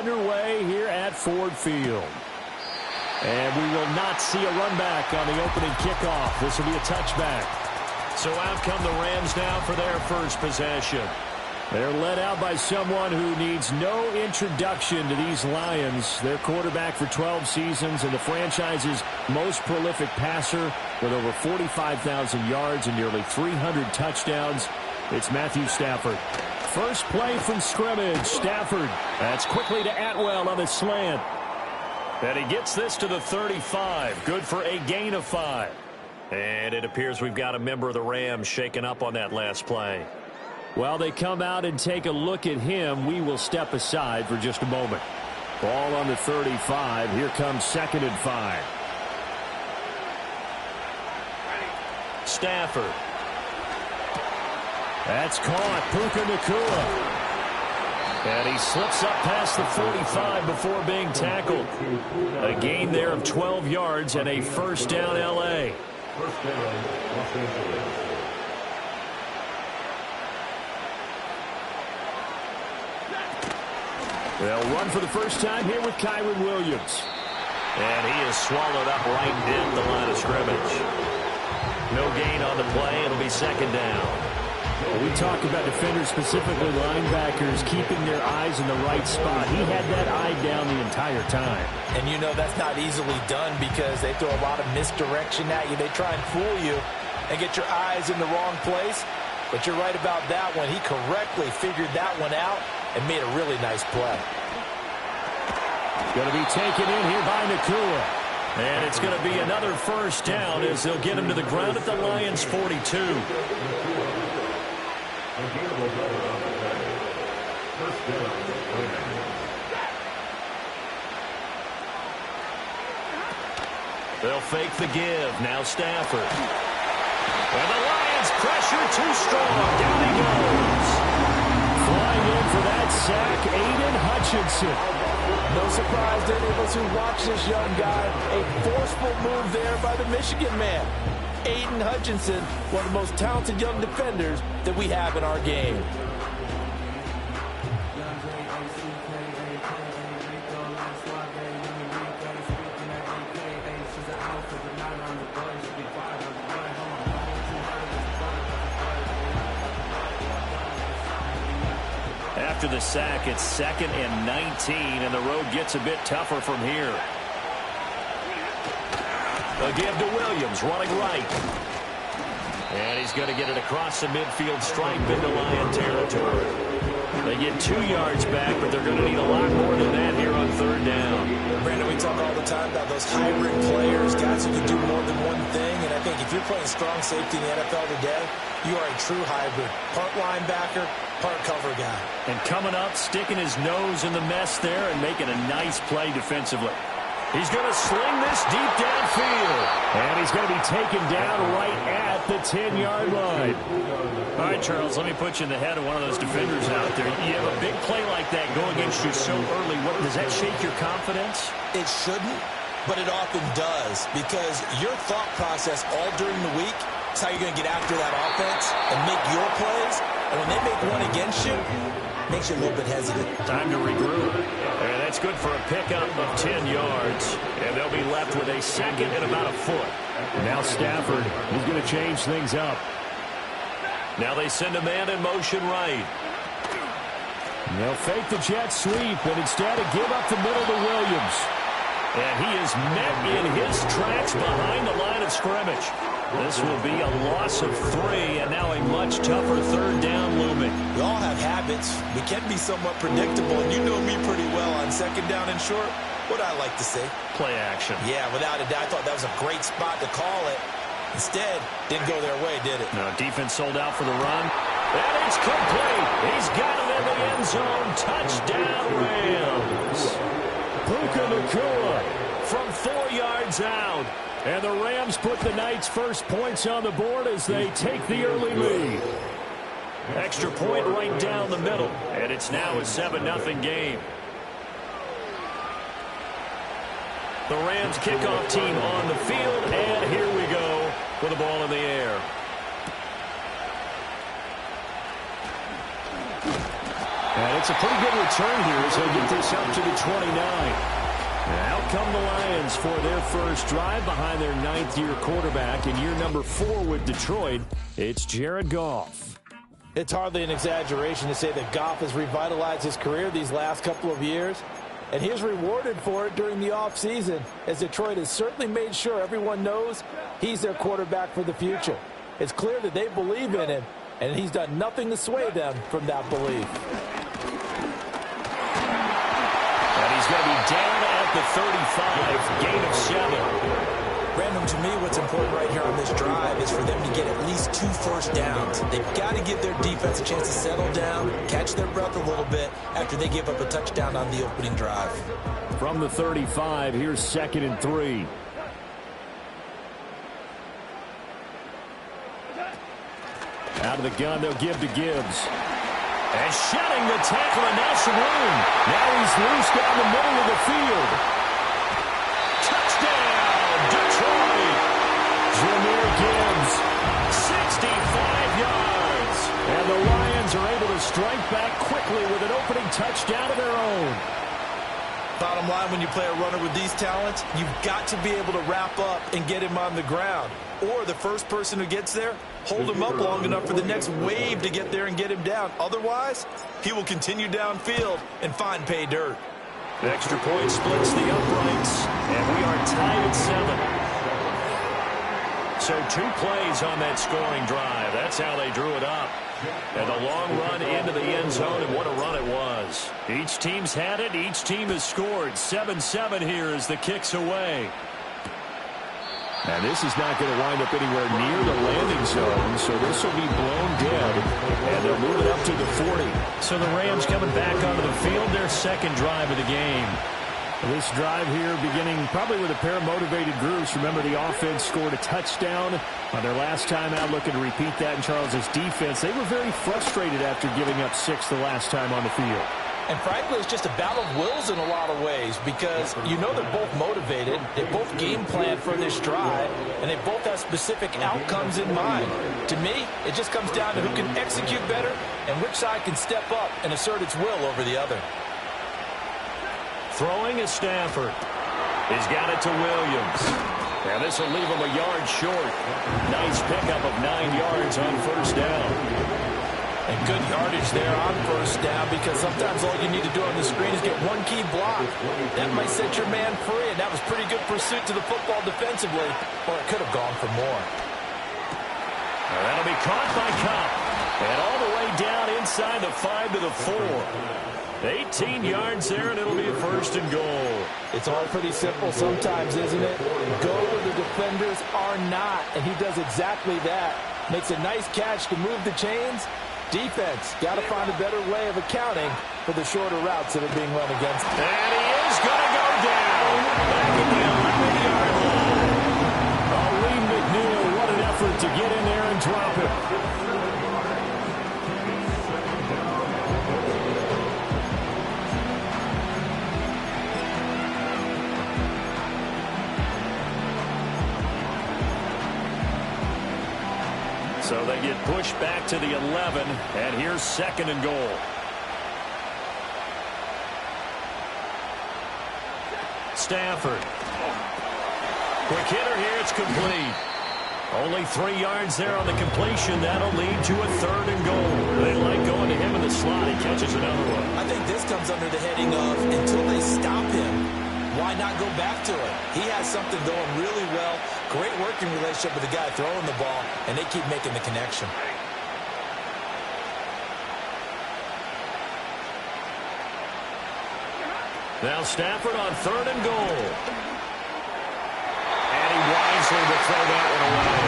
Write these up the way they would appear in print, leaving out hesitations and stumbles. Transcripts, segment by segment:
underway here at Ford Field. And we will not see a run back on the opening kickoff. This will be a touchback. So out come the Rams now for their first possession. They're led out by someone who needs no introduction to these Lions. Their quarterback for 12 seasons and the franchise's most prolific passer with over 45,000 yards and nearly 300 touchdowns. It's Matthew Stafford. First play from scrimmage. Stafford. That's quickly to Atwell on a slant. And he gets this to the 35. Good for a gain of 5. And it appears we've got a member of the Rams shaken up on that last play. While they come out and take a look at him, we will step aside for just a moment. Ball on the 35. Here comes 2nd and 5. Stafford. That's caught. Puka Nacua. And he slips up past the 45 before being tackled. A gain there of 12 yards and a first down L.A. First down, Los Angeles. They'll run for the first time here with Kyren Williams. And he is swallowed up right at the line of scrimmage. No gain on the play. It'll be 2nd down. Well, we talk about defenders, specifically linebackers, keeping their eyes in the right spot. He had that eye down the entire time. And you know that's not easily done because they throw a lot of misdirection at you. They try and fool you and get your eyes in the wrong place. But you're right about that one. He correctly figured that one out and made a really nice play. Going to be taken in here by Nacua. And it's going to be another first down as they'll get him to the ground at the Lions' 42. They'll fake the give. Now Stafford. And the Lions pressure too strong. Down he goes. Flying in for that sack, Aiden Hutchinson. No surprise to any of us who watch this young guy. A forceful move there by the Michigan man. Aiden Hutchinson, one of the most talented young defenders that we have in our game. After the sack, it's 2nd and 19, and the road gets a bit tougher from here. A give to Williams, running right. And he's going to get it across the midfield stripe into Lion territory. They get 2 yards back, but they're going to need a lot more than that here on 3rd down. Brandon, we talk all the time about those hybrid players, guys who can do more than one thing. And I think if you're playing strong safety in the NFL today, you are a true hybrid. Part linebacker, part cover guy. And coming up, sticking his nose in the mess there and making a nice play defensively. He's going to sling this deep downfield. And he's going to be taken down right at the 10-yard line. All right, Charles, let me put you in the head of one of those defenders out there. You have a big play like that go against you so early. Does that shake your confidence? It shouldn't, but it often does because your thought process all during the week is how you're going to get after that offense and make your plays. And when they make one against you, it makes you a little bit hesitant. Time to regroup. And that's good for a pickup of 10 yards. And they'll be left with a 2nd and about a foot. Now Stafford, he's going to change things up. Now they send a man in motion right. And they'll fake the jet sweep, and instead of give up the middle to Williams. And he is met in his tracks behind the line of scrimmage. This will be a loss of 3, and now a much tougher 3rd down looming. We all have habits. We can be somewhat predictable, and you know me pretty well on 2nd down and short. What I like to say? Play action. Yeah, without a doubt. I thought that was a great spot to call it. Instead, didn't go their way, did it? No, defense sold out for the run. And it's complete. He's got it in the end zone. Touchdown, Rams. Puka Nacua from 4 yards out. And the Rams put the Knights' first points on the board as they take the early lead. Extra point right down the middle. And it's now a 7-0 game. The Rams kickoff team on the field. And here we go with the ball in the air. And That's a pretty good return here as he'll get this up to the 29. Out come the Lions for their first drive behind their ninth-year quarterback in year number 4 with Detroit. It's Jared Goff. It's hardly an exaggeration to say that Goff has revitalized his career these last couple of years, and he's rewarded for it during the offseason, as Detroit has certainly made sure everyone knows he's their quarterback for the future. It's clear that they believe in him, and he's done nothing to sway them from that belief. And he's going to be down at the 35, gain of 7. Brandon, to me, what's important right here on this drive is for them to get at least 2 first downs. They've got to give their defense a chance to settle down, catch their breath a little bit after they give up a touchdown on the opening drive. From the 35, here's 2nd and 3. Out of the gun, they'll give to Gibbs. And shedding the tackle, and now some room. Now he's loose down the middle of the field. Touchdown, Detroit. Jahmyr Gibbs, 65 yards. And the Lions are able to strike back quickly with an opening touchdown of their own. Bottom line, when you play a runner with these talents, you've got to be able to wrap up and get him on the ground. Or the first person who gets there, hold him up long enough for the next wave to get there and get him down. Otherwise, he will continue downfield and find pay dirt. The extra point splits the uprights, and we are tied at 7. So 2 plays on that scoring drive. That's how they drew it up. And a long run into the end zone, and what a run it was. Each team's had it. Each team has scored. 7-7 here as the kick's away. And this is not going to wind up anywhere near the landing zone, so this will be blown dead, and they'll move it up to the 40. So the Rams coming back onto the field, their second drive of the game. This drive here beginning probably with a pair of motivated groups. Remember, the offense scored a touchdown on their last time out, looking to repeat that in Charles's defense. They were very frustrated after giving up 6 the last time on the field. And frankly, it's just a battle of wills in a lot of ways, because you know they're both motivated, they both game plan for this drive, and they both have specific outcomes in mind. To me, it just comes down to who can execute better and which side can step up and assert its will over the other. Throwing is Stafford. He's got it to Williams. And this will leave him a yard short. Nice pickup of 9 yards on first down. And good yardage there on first down, because sometimes all you need to do on the screen is get one key block. That might set your man free, and that was pretty good pursuit to the football defensively, or it could have gone for more. And that'll be caught by Cup. And all the way down inside the 5 to the 4. 18 yards there, and it'll be a first and goal. It's all pretty simple sometimes, isn't it? Go where the defenders are not, and he does exactly that. Makes a nice catch to move the chains. Defense, got to find a better way of accounting for the shorter routes that are being run against him. And he is going to go down. Back at the 11-yard line. Lee McNeil, what an effort to get in there and drop it. So they get pushed back to the 11, and here's 2nd and goal. Stafford. Quick hitter here, it's complete. Only 3 yards there on the completion. That'll lead to a 3rd and goal. They like going to him in the slot. He catches another one. I think this comes under the heading of, until they stop him, why not go back to it? He has something going really well. Great working relationship with the guy throwing the ball, and they keep making the connection. Now Stafford on 3rd and goal. And he wisely will throw that one away.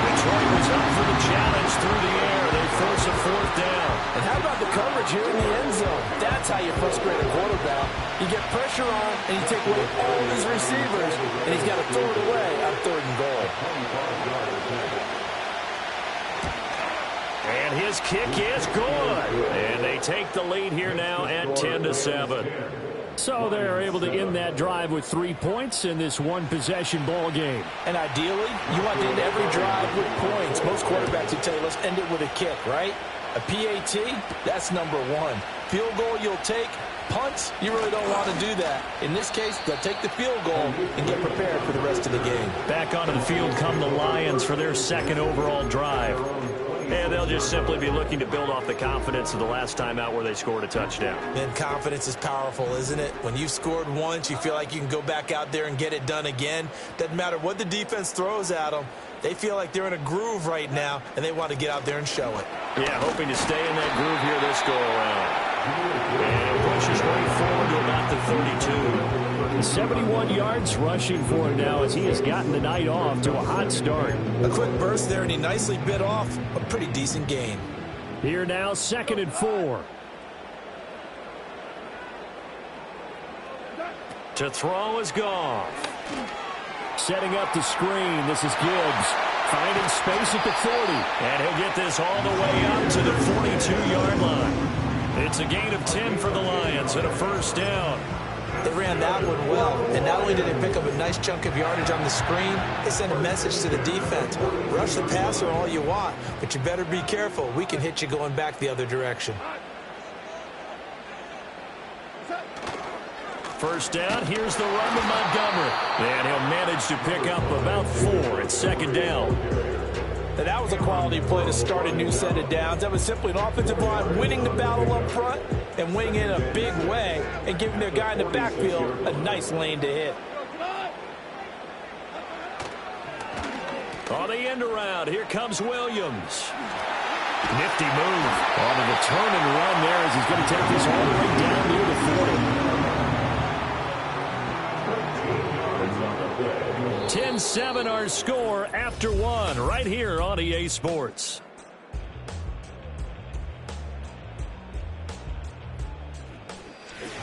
Detroit was up for the challenge through the air. They force a 4th down. And how about the coverage here in the end zone? That's how you frustrate a quarterback. You get pressure on, and you take away all his receivers, and he's got to throw it away on 3rd and goal. And his kick is good. And they take the lead here now at 10-7. So they're able to end that drive with 3 points in this one-possession ball game. And ideally, you want to end every drive with points. Most quarterbacks would tell you, let's end it with a kick, right? A PAT, that's number 1. field goal you'll take. Punts, you really don't want to do that. In this case, they'll take the field goal and get prepared for the rest of the game. Back onto the field come the Lions for their second overall drive. And they'll just simply be looking to build off the confidence of the last time out where they scored a touchdown. And confidence is powerful, isn't it? When you've scored once, you feel like you can go back out there and get it done again. Doesn't matter what the defense throws at them. They feel like they're in a groove right now, and they want to get out there and show it. Yeah, hoping to stay in that groove here this go-around. And pushes right forward to about the 32. 71 yards rushing for him now as he has gotten the night off to a hot start. A quick burst there, and he nicely bit off a pretty decent gain. Here now, 2nd and 4. To throw is Goff. Setting up the screen. This is Gibbs. Finding space at the 40. And he'll get this all the way up to the 42-yard line. It's a gain of 10 for the Lions and a first down. They ran that one well, and not only did they pick up a nice chunk of yardage on the screen, they sent a message to the defense. Rush the passer all you want, but you better be careful. We can hit you going back the other direction. First down, here's the run to Montgomery. And he'll manage to pick up about 4 at 2nd down. And that was a quality play to start a new set of downs. That was simply an offensive line winning the battle up front and winning in a big way and giving their guy in the backfield a nice lane to hit. On the end around, here comes Williams. Nifty move. On the turn and run there as he's going to take this all the way down near the 40. 10-7 our score after 1 right here on EA Sports.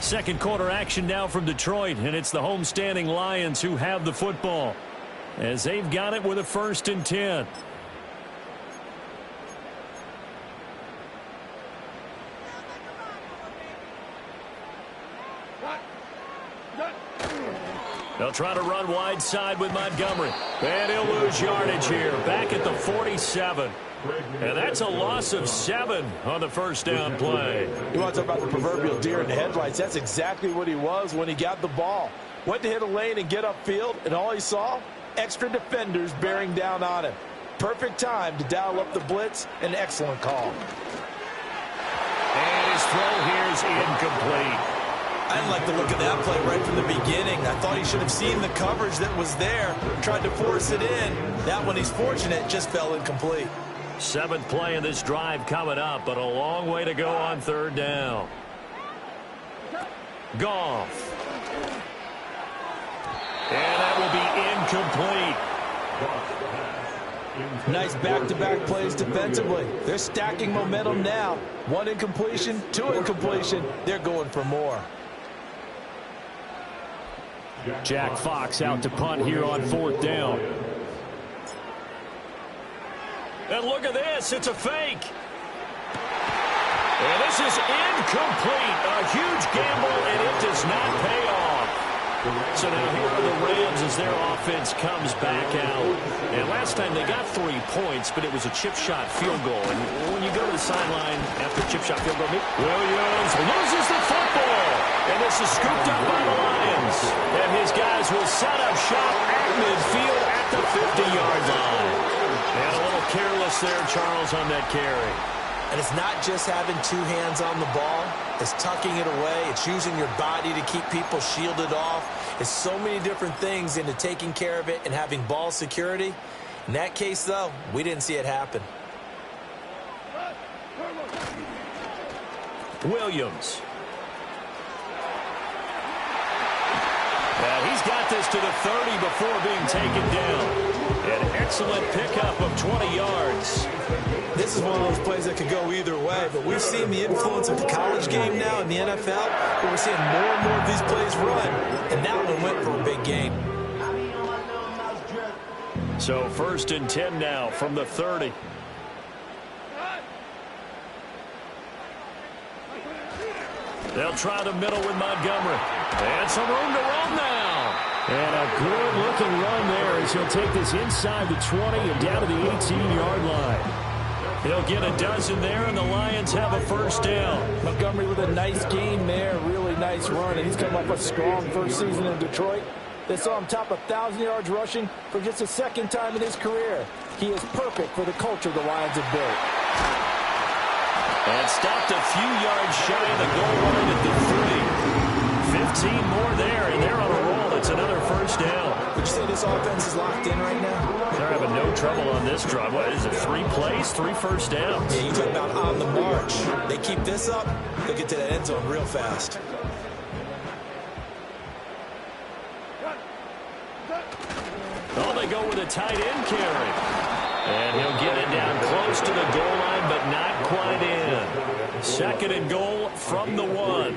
Second quarter action now from Detroit, and it's the homestanding Lions who have the football as they've got it with a 1st and 10. They'll try to run wide side with Montgomery. And he'll lose yardage here. Back at the 47. And that's a loss of 7 on the first down play. You want to talk about the proverbial deer in the headlights. That's exactly what he was when he got the ball. Went to hit a lane and get upfield, and all he saw, extra defenders bearing down on him. Perfect time to dial up the blitz. An excellent call. And his throw here is incomplete. I didn't like the look of that play right from the beginning. I thought he should have seen the coverage that was there, tried to force it in. That one, he's fortunate, just fell incomplete. 7th play of this drive coming up, but a long way to go on 3rd down. Goff. And that will be incomplete. Nice back-to-back plays defensively. They're stacking momentum now. 1 incompletion, 2 incompletion. They're going for more. Jack Fox out to punt here on 4th down. And look at this. It's a fake. And this is incomplete. A huge gamble, and it does not pay off. So now here are the Rams as their offense comes back out. And last time they got 3 points, but it was a chip shot field goal. And when you go to the sideline after chip shot field goal, Williams loses the football. And this is scooped up by the Lions. And his guys will set up shop at midfield at the 50-yard line. And a little careless there, Charles, on that carry. And it's not just having 2 hands on the ball. It's tucking it away. It's using your body to keep people shielded off. It's so many different things into taking care of it and having ball security. In that case, though, we didn't see it happen. Williams. And he's got this to the 30 before being taken down. An excellent pickup of 20 yards. This is one of those plays that could go either way, but we've seen the influence of the college game now in the NFL, where we're seeing more and more of these plays run, and that one went for a big gain. So 1st and 10 now from the 30. They'll try the middle with Montgomery. And some room to run now. And a good-looking run there as he'll take this inside the 20 and down to the 18-yard line. He'll get a dozen there, and the Lions have a first down. Montgomery with a nice game there, really nice run, and he's come up a strong first season in Detroit. They saw him top 1,000 yards rushing for just the second time in his career. He is perfect for the culture the Lions have built. And stopped a few yards shy of the goal line at the 3. 15 more there, and they're on a roll. It's another first down. Would you say this offense is locked in right now? They're having no trouble on this drive. What is it, 3 plays, 3 first downs? Yeah, you talk about on the march. They keep this up, they'll get to that end zone real fast. Oh, they go with a tight end carry. And he'll get it down close to the goal line, but not quite in. Second and goal from the 1.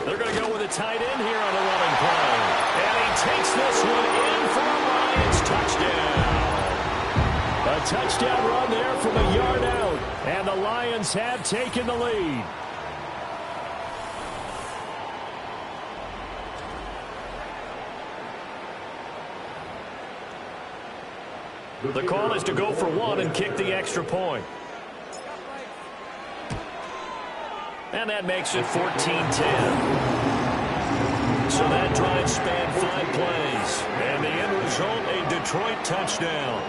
They're going to go with a tight end here on the running play. And he takes this one in for a Lions touchdown. A touchdown run there from a yard out. And the Lions have taken the lead. The call is to go for 1 and kick the extra point. And that makes it 14-10. So that drive spanned 5 plays. And the end result, a Detroit touchdown.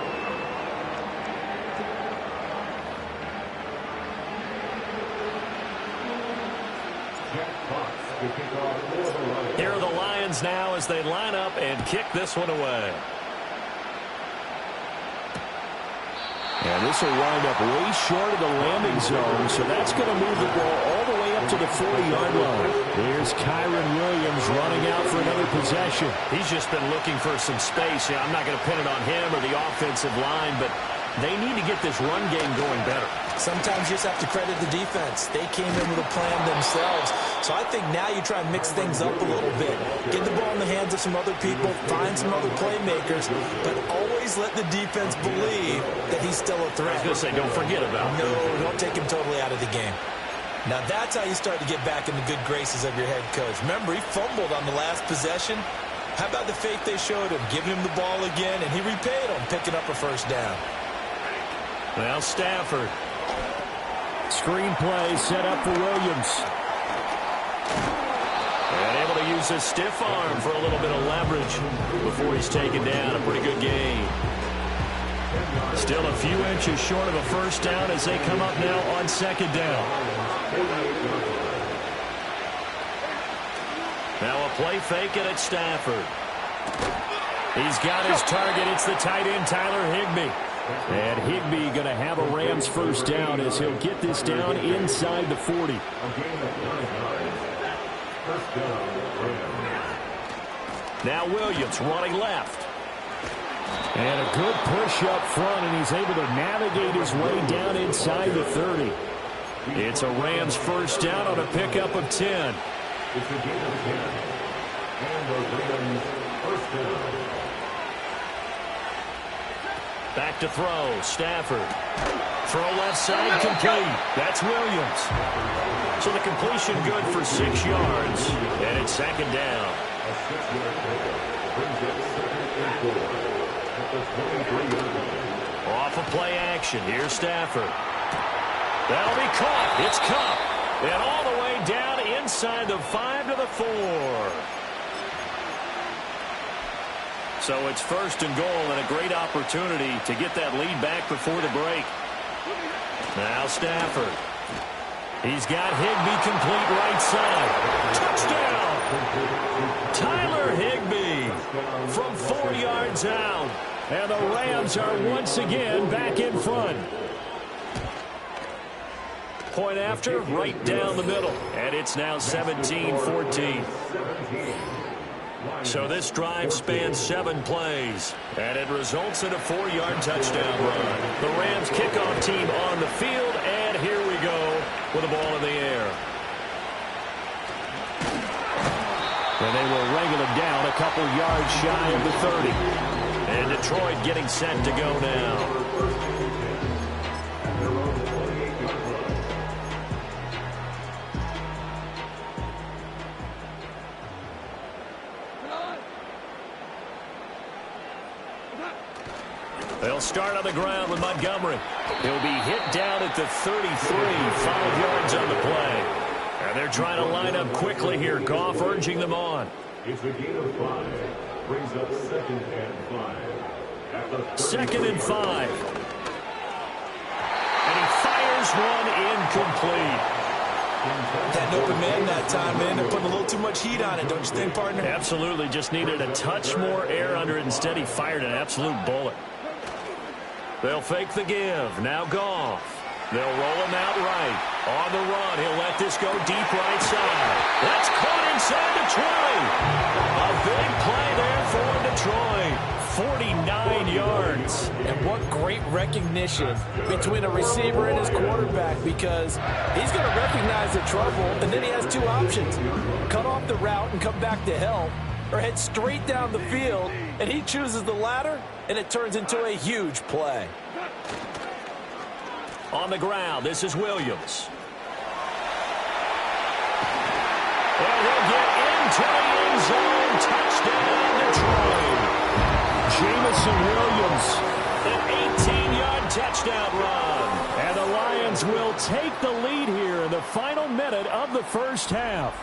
Here are the Lions now as they line up and kick this one away. And this will wind up way short of the landing zone, so that's going to move the ball all the way up to the 40-yard line. There's Kyron Williams running out for another possession. He's just been looking for some space. I'm not going to pin it on him or the offensive line, but they need to get this run game going better. Sometimes you just have to credit the defense. They came in with a plan themselves. So I think now you try and mix things up a little bit. Get the ball in the hands of some other people, find some other playmakers, but always let the defense believe that he's still a threat. I was going to say, don't forget about him. No, don't take him totally out of the game. Now that's how you start to get back in the good graces of your head coach. Remember, he fumbled on the last possession. How about the faith they showed him, giving him the ball again, and he repaid him, picking up a first down. Well, Stafford. Screen play set up for Williams. And able to use his stiff arm for a little bit of leverage before he's taken down. A pretty good gain. Still a few inches short of a first down as they come up now on second down. Now a play fake it at Stafford. He's got his target. It's the tight end, Tyler Higbee. And Higbee going to have a Rams first down as he'll get this down inside the 40. Now Williams running left. And a good push up front, and he's able to navigate his way down inside the 30. It's a Rams first down on a pickup of 10. It's a gain of 10. And the Rams first down. Back to throw, Stafford. Throw left side, complete. That's Williams. So the completion good for 6 yards, and it's second down. Off of play action, here's Stafford. That'll be caught. It's Cup. And all the way down inside the 5 to the 4. So it's first and goal and a great opportunity to get that lead back before the break. Now Stafford. He's got Higbee complete right side. Touchdown! Tyler Higbee from 4 yards out. And the Rams are once again back in front. Point after, right down the middle. And it's now 17-14. So this drive spans 7 plays, and it results in a 4-yard touchdown run. The Rams kickoff team on the field, and here we go with the ball in the air. And they will wrangle him down a couple yards shy of the 30. And Detroit getting set to go now. They'll start on the ground with Montgomery. He'll be hit down at the 33, 5 yards on the play. And they're trying to line up quickly here. Goff urging them on. It's a gain of 5. Brings up 2nd and 5. 2nd and 5. And he fires one incomplete. Had an open man that time, man. They're putting a little too much heat on it, don't you think, partner? Absolutely. Just needed a touch more air under it. Instead, he fired an absolute bullet. They'll fake the give. Now Goff. They'll roll him out right. On the run, he'll let this go deep right side. That's caught inside the 20. A big play there for Detroit. 49 yards. And what great recognition between a receiver and his quarterback, because he's going to recognize the trouble, and then he has two options. Cut off the route and come back to help, or head straight down the field, and he chooses the latter, and it turns into a huge play. On the ground, this is Williams. And he'll get into the end zone. Touchdown, Detroit. Jamison Williams. An 18-yard touchdown run. And the Lions will take the lead here in the final minute of the first half.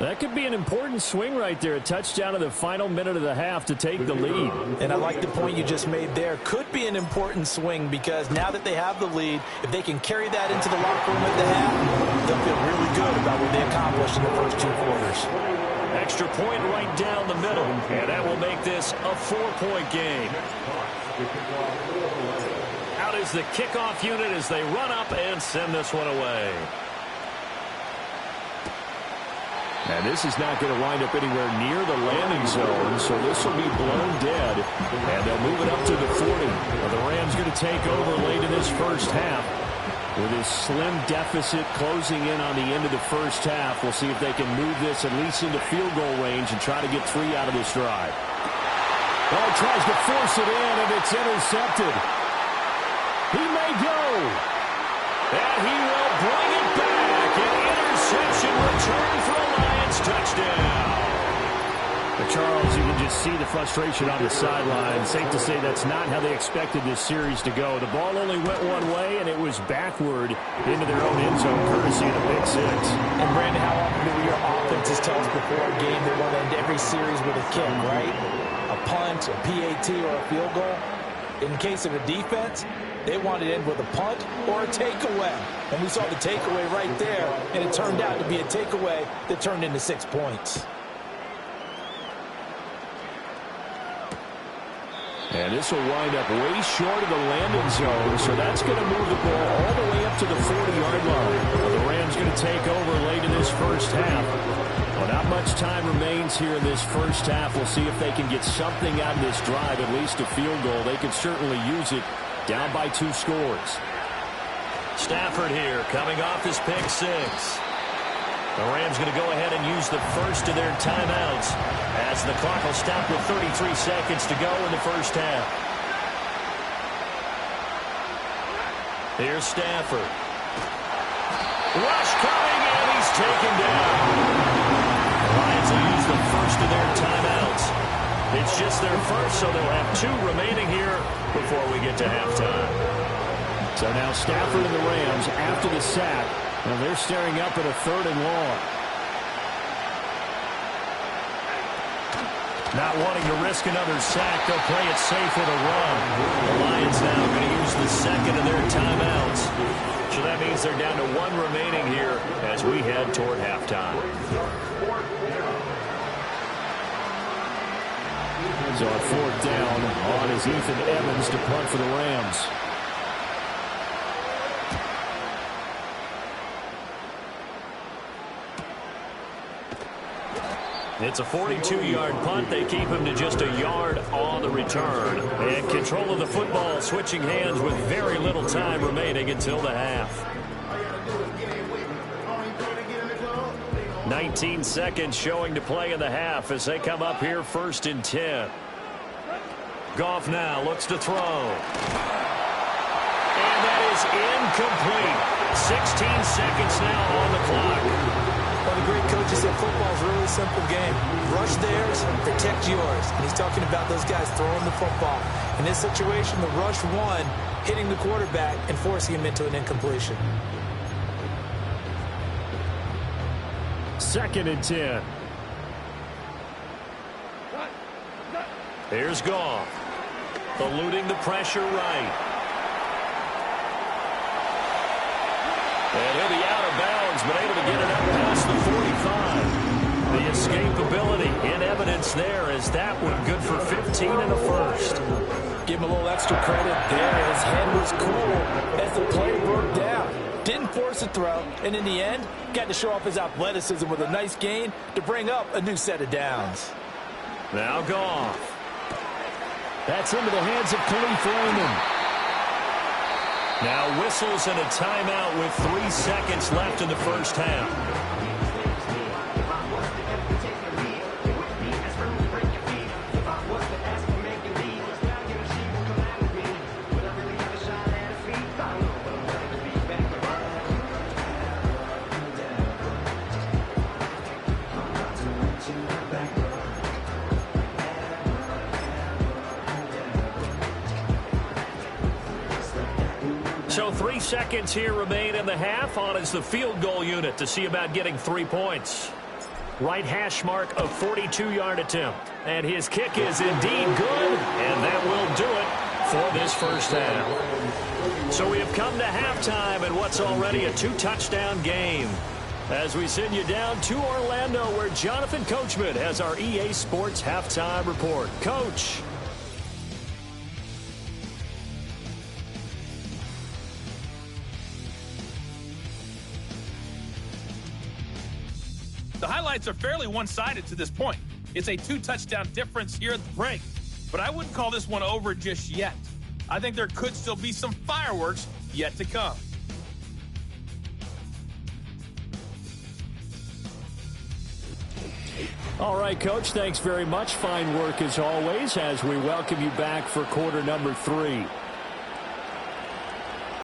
That could be an important swing right there. A touchdown in the final minute of the half to take the lead. And I like the point you just made there. Could be an important swing because now that they have the lead, if they can carry that into the locker room at the half, they'll feel really good about what they accomplished in the first 2 quarters. Extra point right down the middle, and that will make this a 4-point game. Out is the kickoff unit as they run up and send this one away. And this is not going to wind up anywhere near the landing zone, so this will be blown dead. And they'll move it up to the 40. The Rams going to take over late in this first half. With his slim deficit closing in on the end of the first half, we'll see if they can move this at least into field goal range and try to get 3 out of this drive. Oh, tries to force it in, and it's intercepted. He may go. And he will bring it back. An interception return for a Lions touchdown. But Charles, you can just see the frustration on the sideline. Safe to say that's not how they expected this series to go. The ball only went one way, and it was backward into their own end zone, courtesy of the pick 6. And, Brandon, how often do your offenses tell us before a game they want to end every series with a kick, right? A punt, a PAT, or a field goal? In the case of a defense, they wanted to end with a punt or a takeaway. And we saw the takeaway right there, and it turned out to be a takeaway that turned into 6 points. And this will wind up way short of the landing zone, so that's going to move the ball all the way up to the 40-yard line. The Rams going to take over late in this first half. Well, not much time remains here in this first half. We'll see if they can get something out of this drive, at least a field goal. They could certainly use it. Down by 2 scores. Stafford here coming off his pick 6. The Rams going to go ahead and use the first of their timeouts as the clock will stop with 33 seconds to go in the first half. Here's Stafford. Rush coming, and he's taken down. The Lions will use the first of their timeouts. It's just their first, so they'll have 2 remaining here before we get to halftime. So now Stafford and the Rams, after the sack, and they're staring up at a 3rd and long. Not wanting to risk another sack, they'll play it safe with a run. The Lions now going to use the second of their timeouts. So that means they're down to 1 remaining here as we head toward halftime. So on 4th down, on is Ethan Evans to punt for the Rams. It's a 42-yard punt. They keep him to just a yard on the return. And control of the football switching hands with very little time remaining until the half. 19 seconds showing to play in the half as they come up here 1st and 10. Goff now looks to throw. And that is incomplete. 16 seconds now on the clock. Well, the great coaches said football is really simple game. Rush theirs, protect yours. And he's talking about those guys throwing the football. In this situation, the rush one, hitting the quarterback and forcing him into an incompletion. 2nd and 10. Here's Goff. Eluding the pressure right. And he'll be out of bounds, but able to get it up past the 45. The escapability in evidence there as that one good for 15 and a first. Give him a little extra credit there. His head was cool as the play broke down. Didn't force a throw, and in the end, got to show off his athleticism with a nice gain to bring up a new set of downs. Now Goff. That's into the hands of Khalif Raymond. Now whistles and a timeout with 3 seconds left in the first half. So 3 seconds here remain in the half. On is the field goal unit to see about getting 3 points. Right hash mark of 42-yard attempt. And his kick is indeed good, and that will do it for this first half. So we have come to halftime in what's already a 2-touchdown game. As we send you down to Orlando, where Jonathan Coachman has our EA Sports halftime report. Coach. The highlights are fairly one-sided to this point. It's a 2-touchdown difference here at the break. But I wouldn't call this one over just yet. I think there could still be some fireworks yet to come. All right, Coach, thanks very much. Fine work as always as we welcome you back for quarter number 3.